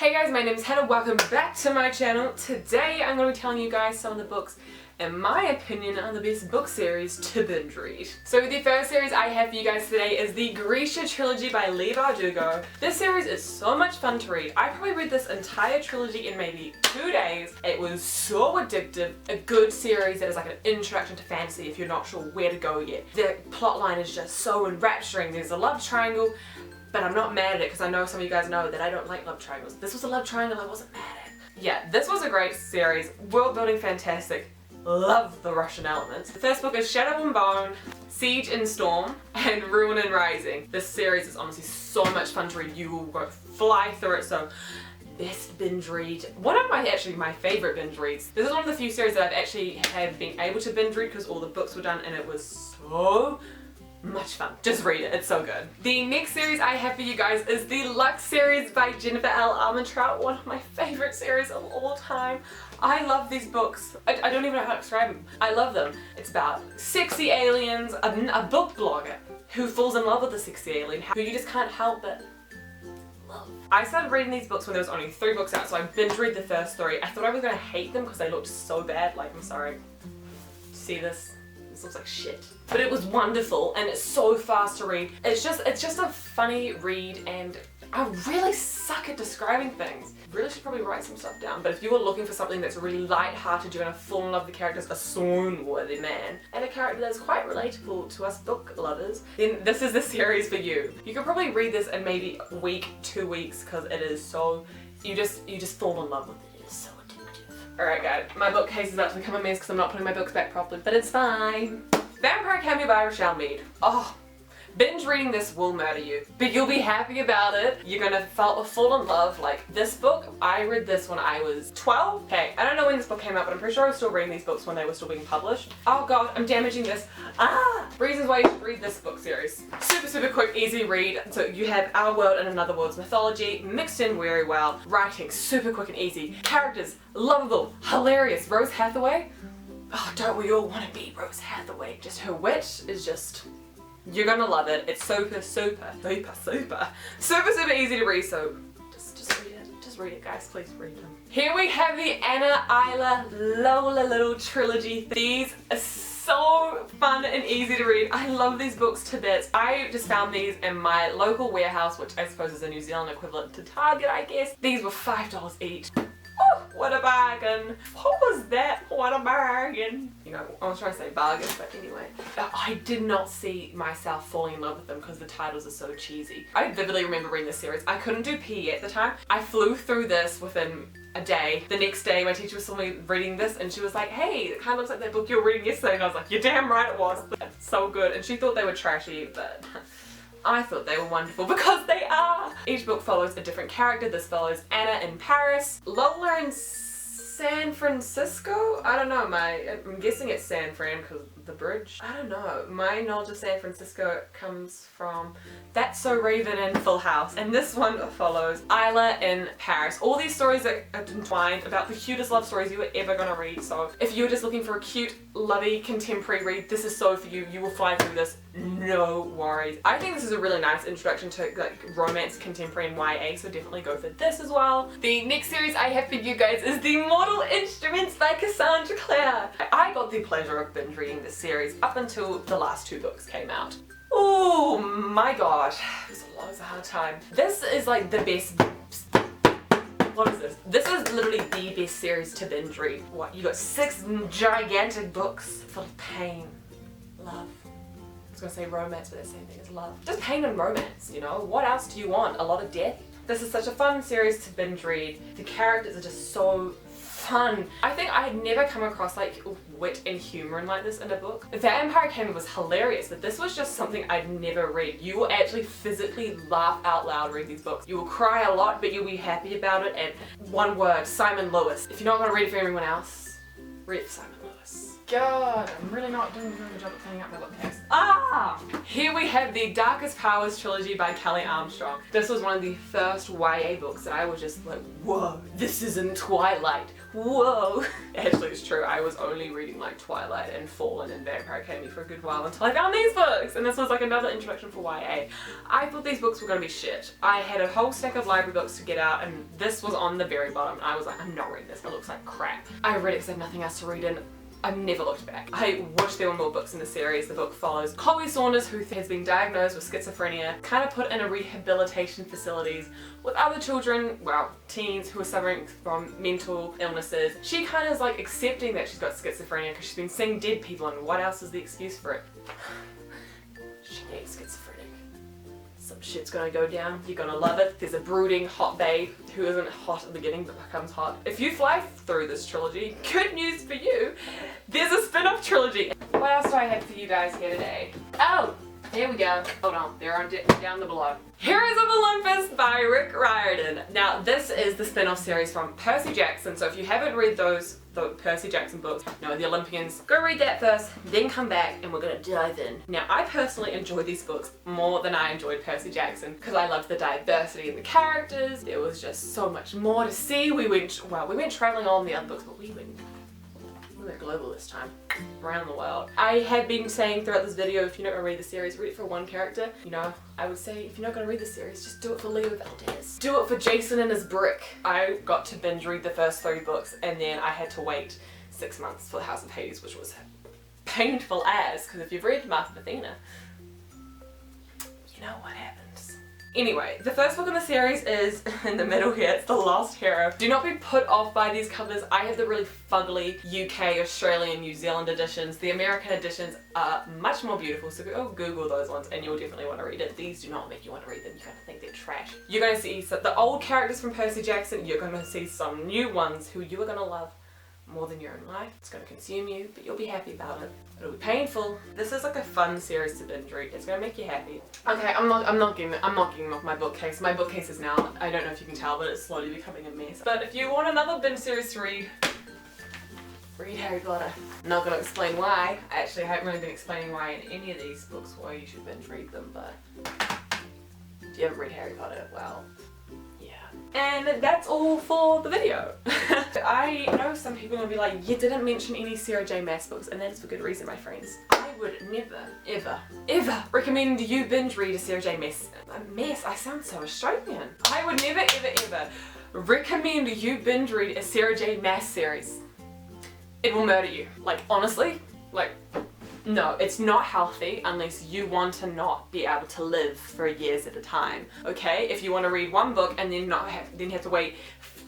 Hey guys, my name is Hannah, welcome back to my channel. Today I'm going to be telling you guys some of the books, in my opinion, are the best book series to binge read. So the first series I have for you guys today is the Grisha Trilogy by Leigh Bardugo. This series is so much fun to read. I probably read this entire trilogy in maybe 2 days. It was so addictive, a good series that is like an introduction to fantasy if you're not sure where to go yet. The plotline is just so enrapturing. There's a love triangle. But I'm not mad at it because I know some of you guys know that I don't like love triangles. This was a love triangle I wasn't mad at. Yeah, this was a great series. World building fantastic. Love the Russian elements. The first book is Shadow and Bone, Siege and Storm, and Ruin and Rising. This series is honestly so much fun to read. You will go fly through it, so best binge read. One of my favorite binge reads. This is one of the few series that I've actually been able to binge read because all the books were done and it was so much fun. Just read it, it's so good. The next series I have for you guys is the Lux series by Jennifer L. Armentrout, one of my favorite series of all time. I love these books. I don't even know how to describe them. I love them. It's about sexy aliens, a book blogger who falls in love with a sexy alien who you just can't help but love. I started reading these books when there was only 3 books out, so I binge read the first 3. I thought I was gonna hate them because they looked so bad. Like, I'm sorry. See this? This looks like shit. But it was wonderful and it's so fast to read. It's just a funny read and I really suck at describing things. Really should probably write some stuff down. But if you are looking for something that's really light-hearted, you're gonna fall in love with the characters, a swoon-worthy man, and a character that's quite relatable to us book lovers, then this is the series for you. You could probably read this in maybe a week, 2 weeks, because it is so, you just fall in love with it. It's so addictive. Alright guys, my bookcase is about to become a mess because I'm not putting my books back properly, but it's fine. Vampire Academy by Rochelle Mead. Oh, binge reading this will murder you, but you'll be happy about it. You're gonna fall in love. Like this book, I read this when I was 12. Okay, I don't know when this book came out, but I'm pretty sure I was still reading these books when they were still being published. Oh god, I'm damaging this. Reasons why you should read this book series. Super quick, easy read. So you have our world and another world's mythology mixed in very well. Writing, super quick and easy. Characters, lovable, hilarious. Rose Hathaway. Oh, don't we all want to be Rose Hathaway? Just her wit is just, you're gonna love it. It's super easy to read, so just read it. Just read it, guys. Please read them. Here we have the Anna, Isla, Lola Little trilogy. These are so fun and easy to read. I love these books to bits. I just found these in my local warehouse, which I suppose is a New Zealand equivalent to Target, I guess. These were $5 each. Oh, what a bargain. What was that? What a bargain. You know, I was trying to say bargain, but anyway. I did not see myself falling in love with them because the titles are so cheesy. I vividly remember reading this series. I couldn't do PE at the time. I flew through this within a day. The next day my teacher saw me reading this and she was like, hey, it kind of looks like that book you were reading yesterday. And I was like, you're damn right it was. That's so good. And she thought they were trashy, but I thought they were wonderful because they are! Each book follows a different character. This follows Anna in Paris, Lola in San Francisco? I don't know, I'm guessing it's San Fran because the bridge. I don't know. My knowledge of San Francisco comes from That's So Raven and Full House. And this one follows Isla in Paris. All these stories are entwined about the cutest love stories you were ever gonna read. So if you're just looking for a cute, lovey, contemporary read, this is so for you. You will fly through this, no worries. I think this is a really nice introduction to like romance, contemporary, and YA, so definitely go for this as well. The next series I have for you guys is the Mortal Instruments by Cassandra Clare. I got the pleasure of binge reading this series up until the last 2 books came out. Oh my god, it was a hard time. This is like the best. What is this? This is literally the best series to binge read. What? You got 6 gigantic books full of pain, love. I was gonna say romance, but that's the same thing as love. Just pain and romance, you know? What else do you want? A lot of death? This is such a fun series to binge read. The characters are just so fun. I think I had never come across like wit and humor in like this in a book. Vampire Academy was hilarious, but this was just something I'd never read. You will actually physically laugh out loud reading these books. You will cry a lot, but you'll be happy about it. And one word, Simon Lewis. If you're not gonna read it for everyone else, read it for Simon Lewis. God, I'm really not doing a very good job at cleaning up my bookcase. Ah! Here we have the Darkest Powers trilogy by Kelly Armstrong. This was one of the first YA books that I was just like, whoa, this isn't Twilight. Whoa. Actually, it's true. I was only reading like Twilight and Fallen and Vampire Academy for a good while until I found these books. And this was like another introduction for YA. I thought these books were going to be shit. I had a whole stack of library books to get out and this was on the very bottom. And I was like, I'm not reading this. It looks like crap. I read it because I had nothing else to read in. I've never looked back. I wish there were more books in the series. The book follows Chloe Saunders, who has been diagnosed with schizophrenia, kind of put in a rehabilitation facilities with other children, well, teens who are suffering from mental illnesses. She kind of is like accepting that she's got schizophrenia because she's been seeing dead people, and what else is the excuse for it? She gets schizophrenic. Some shit's gonna go down. You're gonna love it. There's a brooding, hot babe who isn't hot at the beginning but becomes hot. If you fly through this trilogy, good news for you. There's a spin-off trilogy. What else do I have for you guys here today? Oh, here we go. Hold on, they're on down the below. Heroes of Olympus by Rick Riordan. Now, this is the spin-off series from Percy Jackson. So if you haven't read the Percy Jackson books, no, the Olympians, go read that first, then come back and we're gonna dive in. Now, I personally enjoyed these books more than I enjoyed Percy Jackson because I loved the diversity in the characters. There was just so much more to see. We went traveling on the other books, but we went global this time, around the world. I had been saying throughout this video, if you're not gonna read the series, read it for one character. You know, I would say if you're not gonna read the series, just do it for Leo Valdez. Do it for Jason and his brick. I got to binge read the first 3 books and then I had to wait 6 months for the House of Hades, which was painful as, because if you've read Mark and Athena, you know what happens. Anyway, the first book in the series is in the middle here. It's The Lost Hero. Do not be put off by these covers. I have the really fugly UK, Australian, New Zealand editions. The American editions are much more beautiful, so go Google those ones and you'll definitely want to read it. These do not make you want to read them. You're going to think they're trash. You're going to see the old characters from Percy Jackson. You're going to see some new ones who you are going to love more than your own life. It's going to consume you, but you'll be happy about it. It'll be painful. This is like a fun series to binge read. It's going to make you happy. Okay, I'm not getting off my bookcase. My bookcase is now, I don't know if you can tell, but it's slowly becoming a mess. But if you want another binge series to read Harry Potter. I'm not going to explain why. Actually, I haven't really been explaining why in any of these books why you should binge read them, but if you haven't read Harry Potter, well, and that's all for the video. I know some people will be like, you didn't mention any Sarah J Maas books, and that is for good reason, my friends. I would never, ever, ever recommend you binge read a Sarah J Maas. I sound so Australian. I would never, ever, ever recommend you binge read a Sarah J Maas series. It will murder you. Like, honestly, like, no, it's not healthy unless you want to not be able to live for years at a time, okay? If you want to read one book and then you have to wait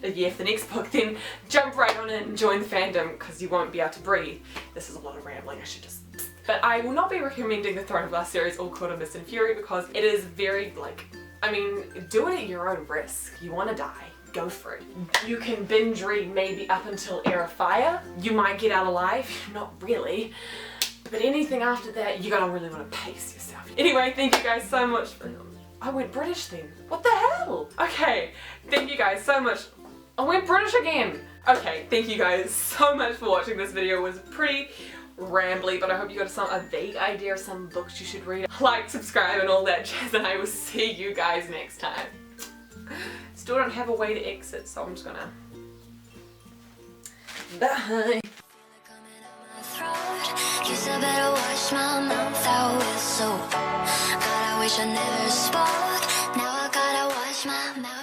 a year for the next book, then jump right on in and join the fandom because you won't be able to breathe. This is a lot of rambling, I should just... But I will not be recommending the Throne of Glass series or Court of Mist and Fury because it is very, like, I mean, do it at your own risk. You want to die. Go for it. You can binge read maybe up until Heir of Fire. You might get out alive, not really. But anything after that, you're gonna really want to pace yourself. Anyway, thank you guys so much for... I went British then. What the hell? Okay, thank you guys so much. I went British again. Okay, thank you guys so much for watching this video. It was pretty rambly, but I hope you got a vague idea of some books you should read. Like, subscribe, and all that jazz, and I will see you guys next time. Still don't have a way to exit, so I'm just gonna... Bye. You still better wash my mouth out with soap. God, I wish I never spoke. Now I gotta wash my mouth.